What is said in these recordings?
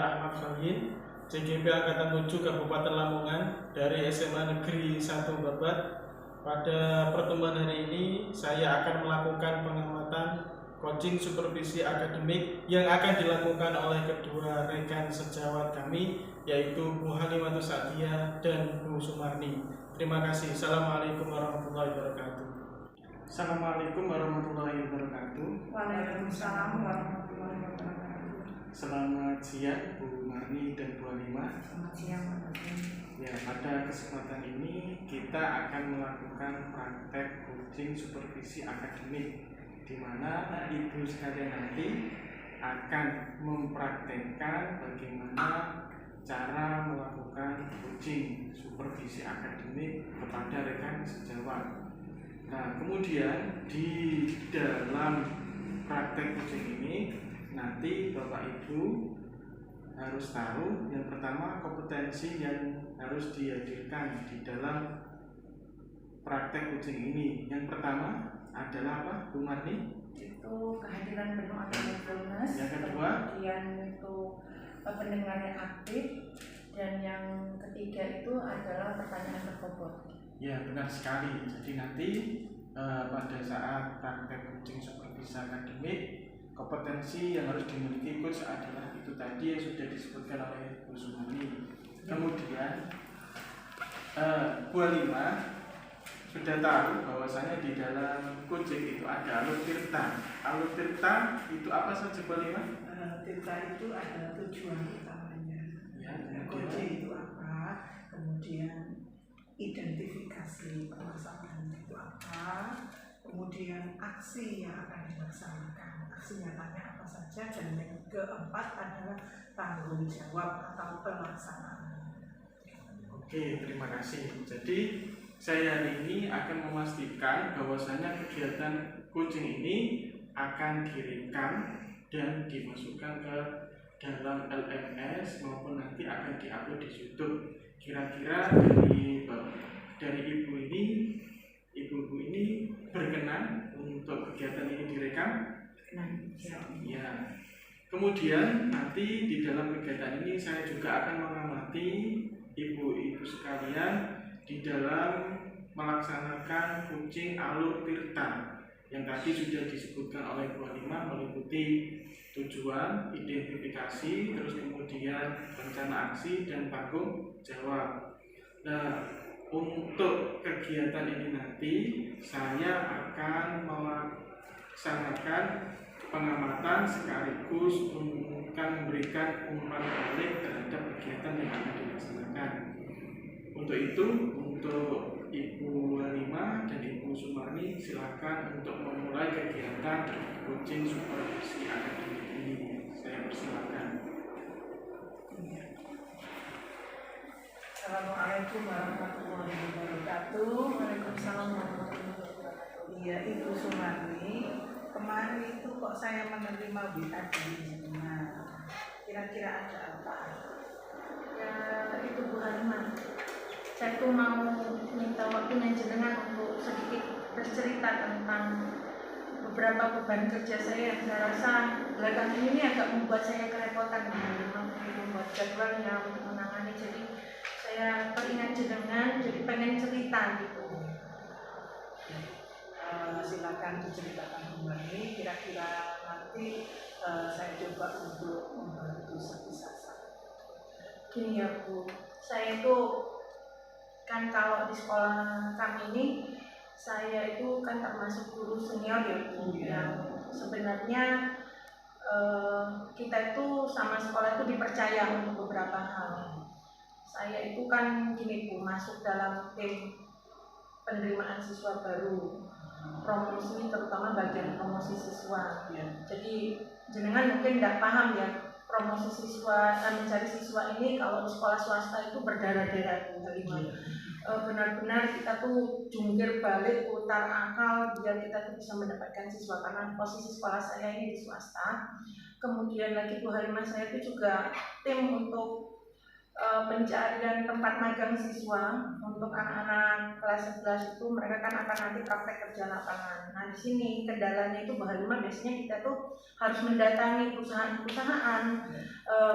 Ahmad Khalil, CGP Angkatan 7 Kabupaten Lamongan dari SMA Negeri 1 Babat. Pada pertemuan hari ini saya akan melakukan pengamatan coaching supervisi akademik yang akan dilakukan oleh kedua rekan sejawat kami, yaitu Bu Halimatus Sa'diyah dan Bu Sumarni. Terima kasih. Assalamualaikum warahmatullahi wabarakatuh. Assalamualaikum warahmatullahi wabarakatuh. Waalaikumsalam warahmatullahi wabarakatuh. Selamat siang Bu Marni dan Bu Halimah. Selamat siang, Pak. Ya, pada kesempatan ini kita akan melakukan praktek coaching supervisi akademik, di mana Ibu sekalian nanti akan mempraktekkan bagaimana cara melakukan coaching supervisi akademik kepada rekan sejawat. Nah, kemudian di dalam praktek coaching ini nanti Bapak Ibu harus tahu yang pertama kompetensi yang harus dihadirkan di dalam praktek coaching ini. Yang pertama adalah apa, Bu Marni? Itu kehadiran penuh atau mindfulness. Yang kedua? Kemudian itu pendengar yang aktif. Dan yang ketiga itu adalah pertanyaan berbobot. Ya, benar sekali. Jadi nanti pada saat praktek coaching supervisi akademik, kompetensi yang harus dimiliki coach adalah itu tadi yang sudah disebutkan oleh Bu Sumani. Kemudian Bu Halimah sudah tahu bahwasanya di dalam coaching itu ada alur tirta. Alur tirta itu apa saja Bu Halimah? Tirta itu ada tujuan utamanya. Ya, coaching itu apa? Kemudian identifikasi permasalahan itu apa? Kemudian aksi yang akan dilaksanakan, aksi nyatanya apa saja, dan yang keempat adalah tanggung jawab atau pelaksanaan. Oke, terima kasih. Jadi saya hari ini akan memastikan bahwasanya kegiatan coaching ini akan direkam dan dimasukkan ke dalam LMS maupun nanti akan diupload di YouTube. Kira-kira dari ibu-ibu ini berkenan untuk kegiatan ini direkam? Ya. Kemudian nanti di dalam kegiatan ini saya juga akan mengamati ibu-ibu sekalian di dalam melaksanakan coaching alur tirta yang tadi sudah disebutkan oleh Bu Halimah, meliputi tujuan, identifikasi, terus kemudian rencana aksi dan tanggung jawab. Nah, untuk kegiatan ini nanti saya akan melaksanakan pengamatan sekaligus akan memberikan umpan balik terhadap kegiatan yang akan dilaksanakan. Untuk itu, untuk Ibu Halimah dan Ibu Sumarni silakan untuk memulai kegiatan coaching supervisi akademik ini. Saya persilakan. Assalamualaikum warahmatullahi wabarakatuh. Waalaikumsalam warahmatullahi wabarakatuh. Iya, Ibu Sumarni, kemarin itu kok saya menerima WA dari jenengan. Kira-kira ada apa? Ya, itu Bu Halimah. Saya tuh mau minta waktunya jenengan untuk sedikit bercerita tentang beberapa beban kerja saya yang saya rasa belakangan ini agak membuat saya kerepotan membuat jadwalnya untuk menangani. Jadi saya teringat jenengan, jadi pengen cerita gitu. Silakan diceritakan kembali. Kira-kira nanti saya coba untuk membantu sebisa saya. Gini ya Bu, saya itu kan kalau di sekolah kami ini saya itu kan termasuk guru senior ya Bu, yang sebenarnya kita itu sama sekolah itu dipercaya untuk beberapa hal. Saya itu kan gini Bu, masuk dalam tim penerimaan siswa baru, promosi, terutama bagian promosi siswa. Jadi jenengan mungkin tidak paham ya, promosi siswa dan mencari siswa ini kalau di sekolah swasta itu berdarah-darah. Benar-benar kita tuh jungkir balik, putar akal biar kita tuh bisa mendapatkan siswa, karena posisi sekolah saya ini di swasta. Kemudian lagi Bu Halimah, saya itu juga tim untuk pencarian tempat magang siswa untuk anak-anak kelas 11 itu mereka kan akan nanti praktek kerja lapangan. Nah di sini kendalanya itu Bu Halimah biasanya kita tuh harus mendatangi perusahaan-perusahaan,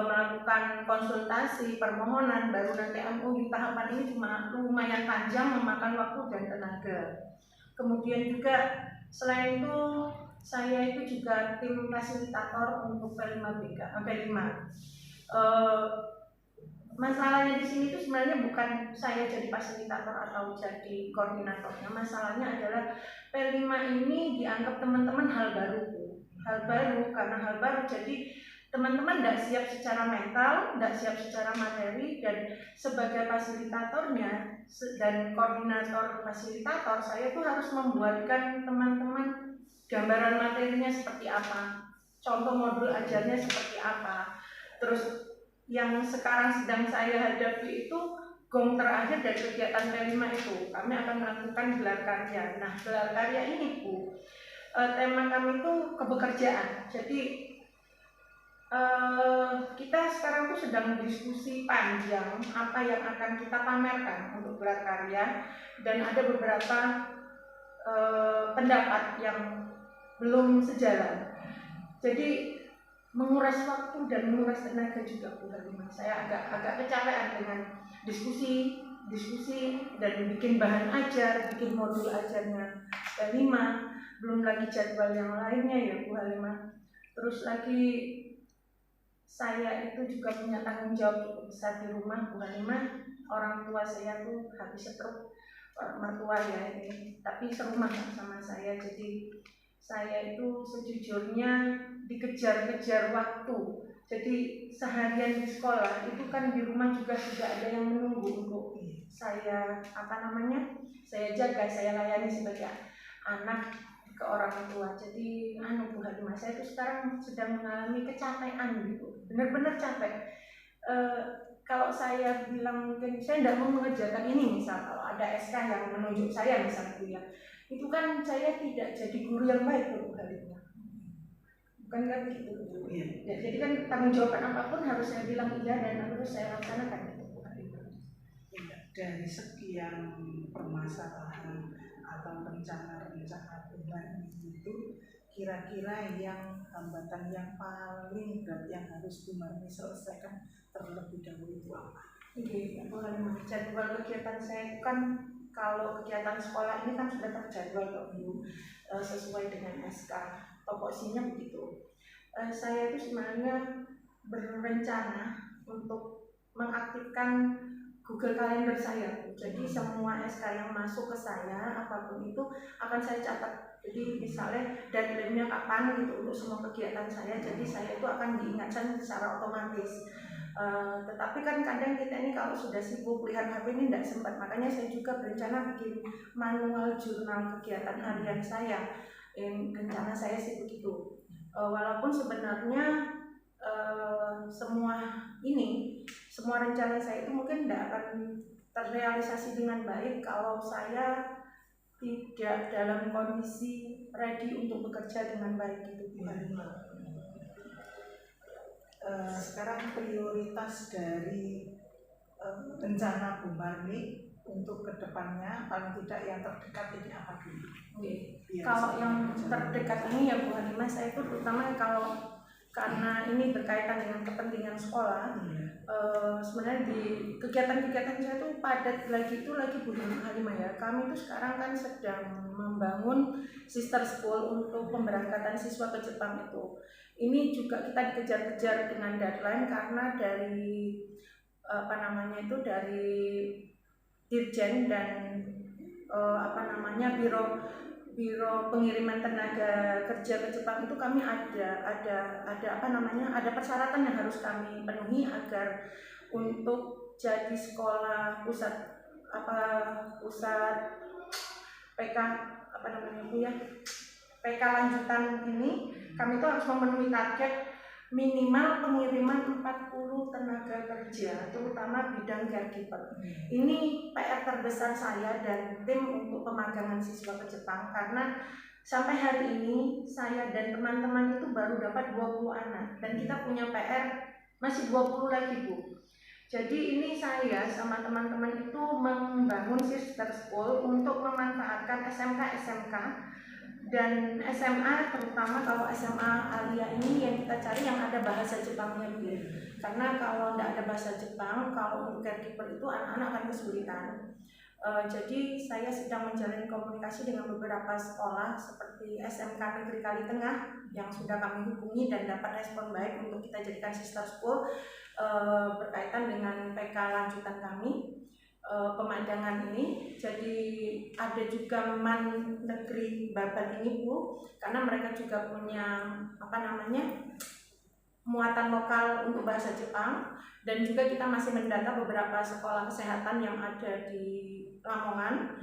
melakukan konsultasi, permohonan, baru nanti MOU. Tahapan ini cuma lumayan panjang, memakan waktu dan tenaga. Kemudian juga selain itu saya itu juga tim fasilitator untuk P5BK, P5. Masalahnya di sini itu sebenarnya bukan saya jadi fasilitator atau jadi koordinatornya. Masalahnya adalah P5 ini dianggap teman-teman hal baru. Hal baru karena hal baru, jadi teman-teman tidak siap secara mental, tidak siap secara materi, dan sebagai fasilitatornya dan koordinator fasilitator, saya tuh harus membuatkan teman-teman gambaran materinya seperti apa, contoh modul ajarnya seperti apa. Terus yang sekarang sedang saya hadapi itu gong terakhir dari kegiatan P5 itu, kami akan melakukan gelar karya. Nah, gelar karya ini Bu, tema kami itu kebekerjaan. Jadi kita sekarang tuh sedang diskusi panjang apa yang akan kita pamerkan untuk gelar karya, dan ada beberapa pendapat yang belum sejalan. Jadi menguras waktu dan menguras tenaga juga Bu Halimah. Saya agak kecapean dengan diskusi dan bikin bahan ajar, bikin modul ajarnya P5, belum lagi jadwal yang lainnya ya Bu Halimah. Terus lagi saya itu juga punya tanggung jawab cukup besar di rumah Bu Halimah. Orang tua saya tuh habis stroke, mertua ya ini, tapi serumah sama saya. Jadi saya itu sejujurnya dikejar-kejar waktu. Jadi seharian di sekolah itu kan di rumah juga ada yang menunggu untuk saya saya jaga, saya layani sebagai anak ke orang tua. Jadi Bu Halimah, saya itu sekarang sedang mengalami kecapean gitu, benar-benar capek. Kalau saya bilang mungkin saya tidak mau mengerjakan ini, misal kalau ada SK yang menunjuk saya misalnya kuliah, itu kan saya tidak jadi guru yang baik Bu Halimah. Bukan kan gitu. Ya, jadi kan tanggung jawab apapun harus saya bilang iya dan harus saya laksanakan gitu Bu Halimah. Dari sekian permasalahan atau rencana-rencana perubahan itu, kira-kira yang hambatan yang paling berat yang harus Bu Marni selesaikan terlebih dahulu itu apa? Oke, Bu Halimah, jadwal kegiatan saya kan kalau kegiatan sekolah ini kan sudah terjadwal Bu, sesuai dengan SK, topoksinya begitu. Saya itu sebenarnya berencana untuk mengaktifkan Google Calendar saya. Jadi semua SK yang masuk ke saya apapun itu akan saya catat. Jadi misalnya deadline-nya kapan gitu untuk semua kegiatan saya. Jadi saya itu akan diingatkan secara otomatis. Tetapi kan kadang kita ini kalau sudah sibuk lihat HP ini tidak sempat. Makanya saya juga berencana bikin manual jurnal kegiatan harian saya. Rencana saya sih begitu. Walaupun sebenarnya semua rencana saya itu mungkin tidak akan terrealisasi dengan baik kalau saya tidak dalam kondisi ready untuk bekerja dengan baik gitu Bu Halimah. Sekarang prioritas dari rencana Bu Marni untuk kedepannya paling tidak yang terdekat ini apa dulu? Kalau yang terdekat ini ya Bu Halimah, saya itu terutama karena ini berkaitan dengan kepentingan sekolah. Sebenarnya di kegiatan-kegiatan saya itu padat lagi Bu Halimah ya. Kami itu sekarang kan sedang membangun sister school untuk pemberangkatan siswa ke Jepang itu. Ini juga kita dikejar-kejar dengan deadline karena dari dari Dirjen dan Biro Pengiriman Tenaga Kerja ke Jepang itu kami ada persyaratan yang harus kami penuhi agar untuk jadi sekolah pusat PK PK lanjutan ini, kami itu harus memenuhi target minimal pengiriman 40 tenaga kerja, terutama bidang caregiver. Ini PR terbesar saya dan tim untuk pemagangan siswa ke Jepang, karena sampai hari ini saya dan teman-teman itu baru dapat 20 anak dan kita punya PR masih 20 lagi Bu. Jadi ini saya sama teman-teman itu membangun sister school untuk memanfaatkan SMK dan SMA, terutama kalau SMA Alia ini yang kita cari yang ada bahasa Jepangnya Bu. Karena kalau tidak ada bahasa Jepang, kalau untuk caregiver itu anak-anak akan kesulitan. Jadi saya sedang menjalin komunikasi dengan beberapa sekolah seperti SMK Negeri Kali Tengah yang sudah kami hubungi dan dapat respon baik untuk kita jadikan sister school berkaitan dengan PK lanjutan kami pemandangan ini. Jadi ada juga Man Negeri Babat ini Bu, karena mereka juga punya muatan lokal untuk bahasa Jepang, dan juga kita masih mendata beberapa sekolah kesehatan yang ada di Lamongan.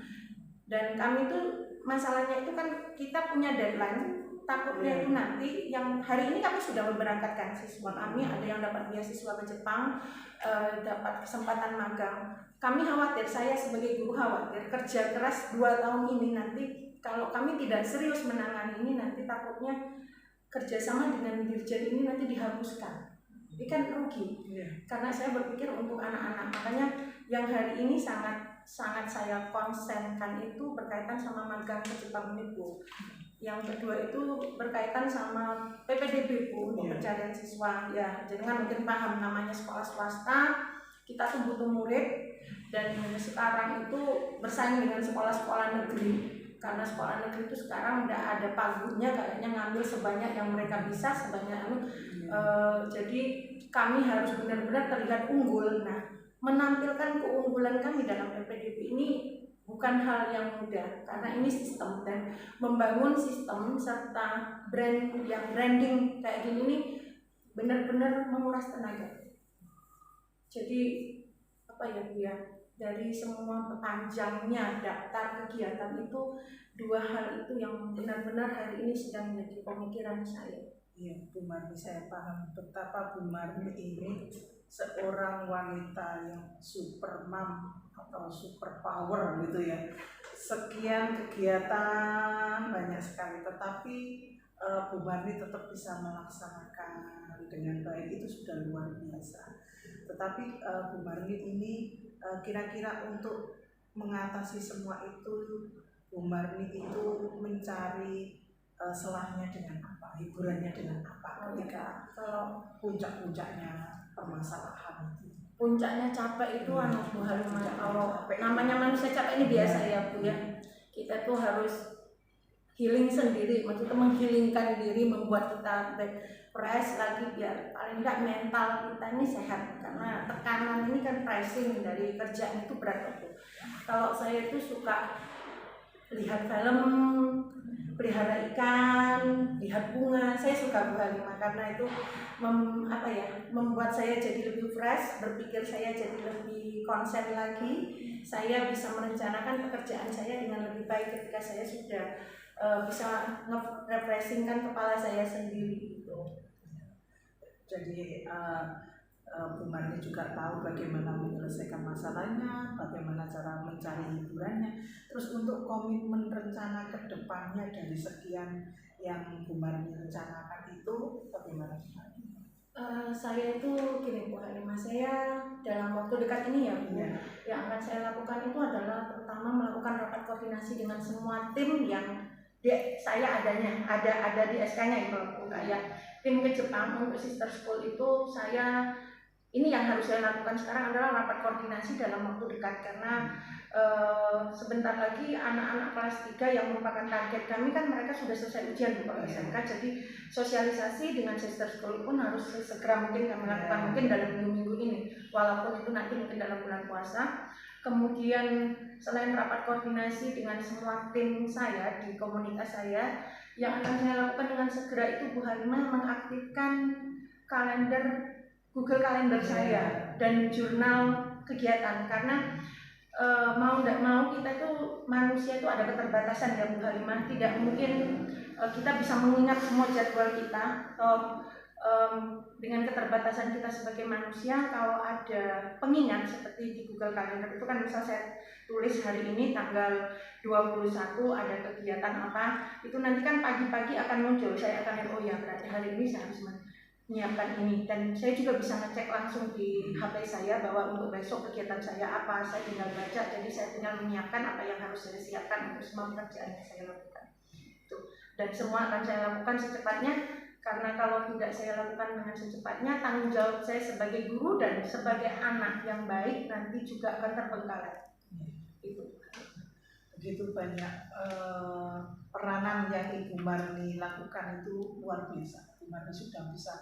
Dan kami itu masalahnya itu kan kita punya deadline, takutnya itu nanti yang hari ini kami sudah memberangkatkan siswa kami, ada yang dapat beasiswa ke Jepang, dapat kesempatan magang. Kami khawatir, saya sebagai guru khawatir kerja keras 2 tahun ini nanti kalau kami tidak serius menangani ini, nanti takutnya kerjasama dengan dirjen ini nanti dihapuskan. Ini kan rugi. Karena saya berpikir untuk anak-anak, makanya yang hari ini sangat saya konsenkan itu berkaitan sama magang ke Jepang ini Bu. Yang kedua itu berkaitan sama PPDB Bu, untuk pencarian siswa. Ya, jadi kan mungkin paham namanya sekolah swasta, kita tuh butuh murid, dan sekarang itu bersaing dengan sekolah-sekolah negeri. Karena sekolah negeri itu sekarang udah ada pagunya, kayaknya ngambil sebanyak yang mereka bisa, jadi kami harus benar-benar terlihat unggul. Nah, menampilkan keunggulan kami dalam PPDB ini bukan hal yang mudah, karena ini sistem, dan membangun sistem serta branding kayak gini nih benar-benar menguras tenaga. Jadi dari semua panjangnya daftar kegiatan itu, 2 hal itu yang benar-benar hari ini sedang menjadi pemikiran saya. Iya, Bu Marni, saya paham betapa Bu Marni ini seorang wanita yang super mom atau super power gitu ya. Sekian kegiatan banyak sekali, tetapi Bu Marni tetap bisa melaksanakan dengan baik, itu sudah luar biasa. Tetapi Bu Marni ini kira-kira untuk mengatasi semua itu, Bu Marni itu mencari selahnya dengan apa, hiburannya dengan apa ketika kalau puncak-puncaknya permasalahan itu? Puncaknya capek itu Bu Halimah, kalau namanya manusia capek ini biasa ya Bu ya. Kita tuh harus healing sendiri, maksudnya menghilingkan diri, membuat kita fresh lagi biar paling enggak mental kita ini sehat, karena tekanan ini kan pressing dari kerjaan itu berat Bu. Kalau saya itu suka lihat film, pelihara ikan, lihat bunga, saya suka Bu Halimah, karena itu membuat saya jadi lebih fresh, berpikir saya jadi lebih konsen lagi, saya bisa merencanakan pekerjaan saya dengan lebih baik ketika saya sudah bisa nge-refreshingkan kepala saya sendiri gitu. Jadi Bu Marni juga tahu bagaimana menyelesaikan masalahnya, bagaimana cara mencari hiburannya. Terus untuk komitmen rencana ke depannya dari sekian yang Bu Marni rencanakan itu bagaimana? Saya itu gini Bu Halimah, saya dalam waktu dekat ini ya Bu, yang akan saya lakukan itu adalah pertama melakukan rapat koordinasi dengan semua tim yang saya ada di SK-nya itu Bu, kayak tim ke Jepang untuk sister school itu. Ini yang harus saya lakukan sekarang adalah rapat koordinasi dalam waktu dekat, karena sebentar lagi anak-anak kelas 3 yang merupakan target kami kan mereka sudah selesai ujian di SMK, jadi sosialisasi dengan sister school pun harus segera mungkin kami lakukan, mungkin dalam minggu-minggu ini, walaupun itu nanti mungkin dalam bulan puasa. Kemudian selain rapat koordinasi dengan semua tim saya di komunitas saya, yang akan saya lakukan dengan segera itu Bu Halimah mengaktifkan kalender Google Kalender saya dan jurnal kegiatan, karena mau tidak mau kita itu manusia itu ada keterbatasan ya Bu Halimah, tidak mungkin kita bisa mengingat semua jadwal kita. Dengan keterbatasan kita sebagai manusia, kalau ada pengingat seperti di Google Kalender itu kan bisa saya tulis hari ini tanggal 21 ada kegiatan apa, itu nanti kan pagi-pagi akan muncul, saya akan lihat, oh ya berarti hari ini saya harus menyiapkan ini, dan saya juga bisa ngecek langsung di HP saya bahwa untuk besok kegiatan saya apa, saya tinggal baca, jadi saya tinggal menyiapkan apa yang harus saya siapkan untuk semua pekerjaan yang saya lakukan. Dan semua akan saya lakukan secepatnya, karena kalau tidak saya lakukan dengan secepatnya, tanggung jawab saya sebagai guru dan sebagai anak yang baik nanti juga akan terbengkalai. Itu. Begitu banyak peranan yang Ibu Marni lakukan itu luar biasa. Ibu Marni sudah bisa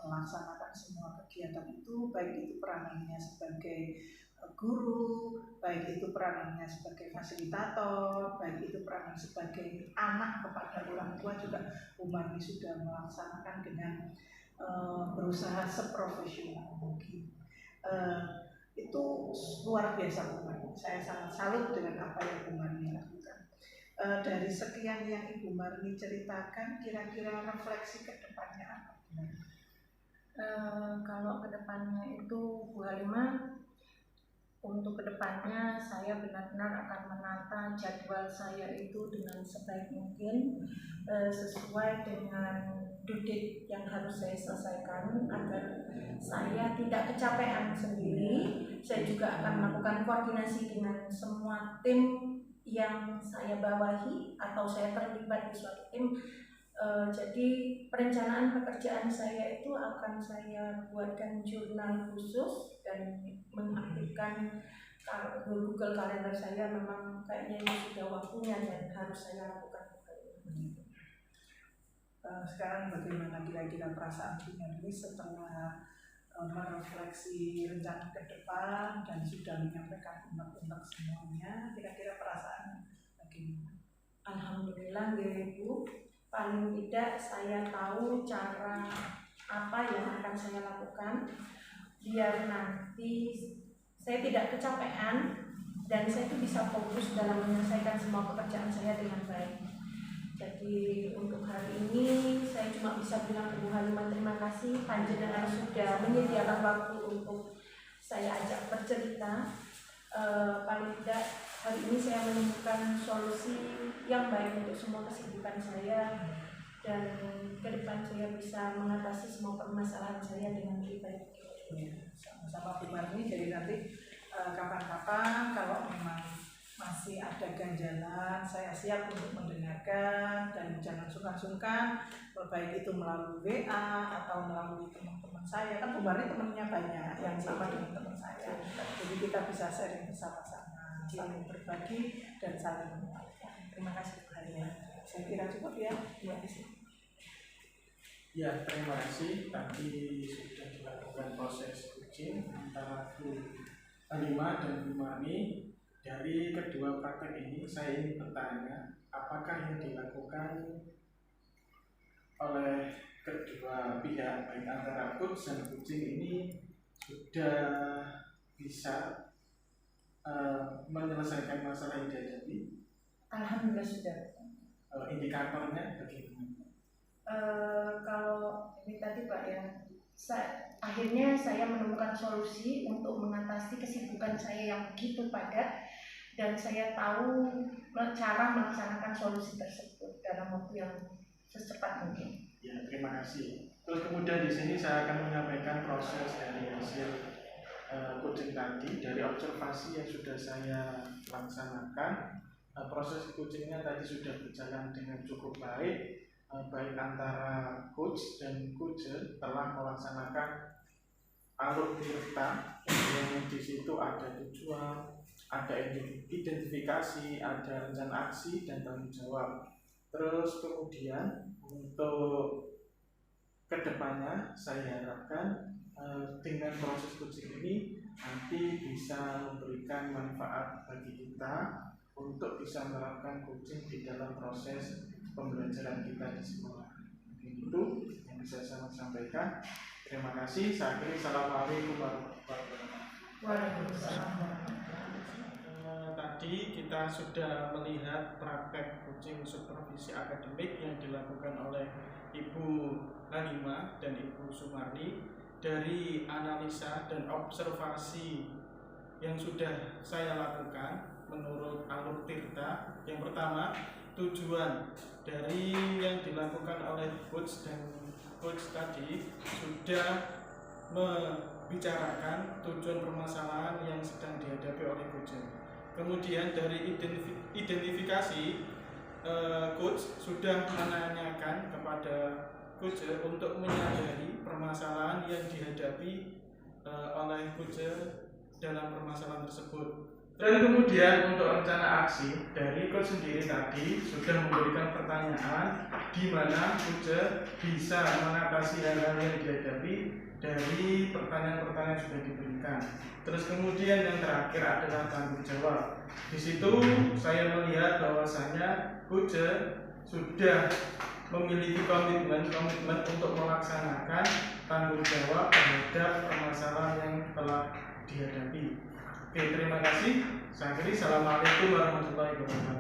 melaksanakan semua kegiatan itu, baik itu peranannya sebagai guru, baik itu peranannya sebagai fasilitator, baik itu peranan sebagai anak kepada orang tua juga Bu Marni sudah melaksanakan dengan berusaha seprofesional mungkin. Itu luar biasa Bu Marni. Saya sangat salut dengan apa yang Bu Marni lakukan. Dari sekian yang Ibu Marni ceritakan, kira-kira refleksi ke depannya apa? Kalau kedepannya itu Bu Halimah, untuk kedepannya saya benar-benar akan menata jadwal saya itu dengan sebaik mungkin, sesuai dengan due date yang harus saya selesaikan agar saya tidak kecapean sendiri. Saya juga akan melakukan koordinasi dengan semua tim yang saya bawahi atau saya terlibat di suatu tim. Jadi perencanaan pekerjaan saya itu akan saya buatkan jurnal khusus dan mengaktifkan Google Calendar saya. Memang kayaknya ini sudah waktunya dan harus saya lakukan. Sekarang bagaimana kira-kira perasaan Bu Marni setelah merefleksi rencana ke depan dan sudah menyampaikan unek-unek semuanya, kira-kira perasaan bagaimana? Alhamdulillah Ibu, paling tidak saya tahu cara apa yang akan saya lakukan biar nanti saya tidak kecapean dan saya itu bisa fokus dalam menyelesaikan semua pekerjaan saya dengan baik. Jadi untuk hari ini saya cuma bisa bilang ke Bu Halimah terima kasih, panjenengan sudah menyediakan waktu untuk saya ajak bercerita. Paling tidak hari ini saya menemukan solusi yang baik untuk semua kesibukan saya, dan ke depan saya bisa mengatasi semua permasalahan saya dengan lebih baik. Sama-sama Bu Marni. Jadi nanti kapan-kapan kalau memang masih ada ganjalan, saya siap untuk mendengarkan, dan jangan sungkan-sungkan, baik itu melalui WA atau melalui teman-teman saya. Kan Bu Marni temannya banyak yang sama dengan teman saya, jadi kita bisa sharing bersama-sama, saling berbagi dan saling menguatkan. Terima kasih Bu Halimah. Saya kira cukup ya. Terima kasih. Ya, terima kasih. Tadi sudah dilakukan proses coaching antara Bu Halimah dan Bu Marni. Dari kedua praktek ini saya ingin bertanya, apakah yang dilakukan oleh kedua pihak baik antara coach dan coaching ini sudah bisa menyelesaikan masalah yang dihadapi? Alhamdulillah sudah. Indikatornya bagaimana? Kalau ini tadi Pak ya, akhirnya saya menemukan solusi untuk mengatasi kesibukan saya yang begitu padat, dan saya tahu cara melaksanakan solusi tersebut dalam waktu yang secepat mungkin. Ya, terima kasih. Terus kemudian di sini saya akan menyampaikan proses dari hasil coaching tadi, dari observasi yang sudah saya laksanakan. Proses coachingnya tadi sudah berjalan dengan cukup baik. Baik antara coach dan coacher telah melaksanakan alur tirta yang di situ ada tujuan, ada identifikasi, ada rencana aksi dan tanggung jawab. Terus kemudian untuk kedepannya saya harapkan dengan proses coaching ini nanti bisa memberikan manfaat bagi kita untuk bisa menerapkan coaching di dalam proses pembelajaran kita di sekolah. Itu yang bisa saya sampaikan. Terima kasih. Saya akhiri. Assalamualaikum warahmatullahi wabarakatuh. Tadi kita sudah melihat praktek coaching supervisi akademik yang dilakukan oleh Ibu Halimah dan Ibu Sumarni. Dari analisa dan observasi yang sudah saya lakukan menurut alur tirta, yang pertama, tujuan dari yang dilakukan oleh coach dan coach tadi sudah membicarakan tujuan permasalahan yang sedang dihadapi oleh coach. Kemudian dari identifikasi, coach sudah menanyakan kepada coach untuk menyadari permasalahan yang dihadapi oleh coach dalam permasalahan tersebut. Dan kemudian untuk rencana aksi dari coach sendiri tadi sudah memberikan pertanyaan di mana coach bisa mengatasi hal-hal yang dihadapi dari pertanyaan-pertanyaan yang sudah diberikan. Terus kemudian yang terakhir adalah tanggung jawab. Di situ saya melihat bahwasanya coach sudah memiliki komitmen untuk melaksanakan tanggung jawab terhadap permasalahan yang telah dihadapi. Oke, terima kasih. Saya akhiri. Assalamualaikum warahmatullahi wabarakatuh.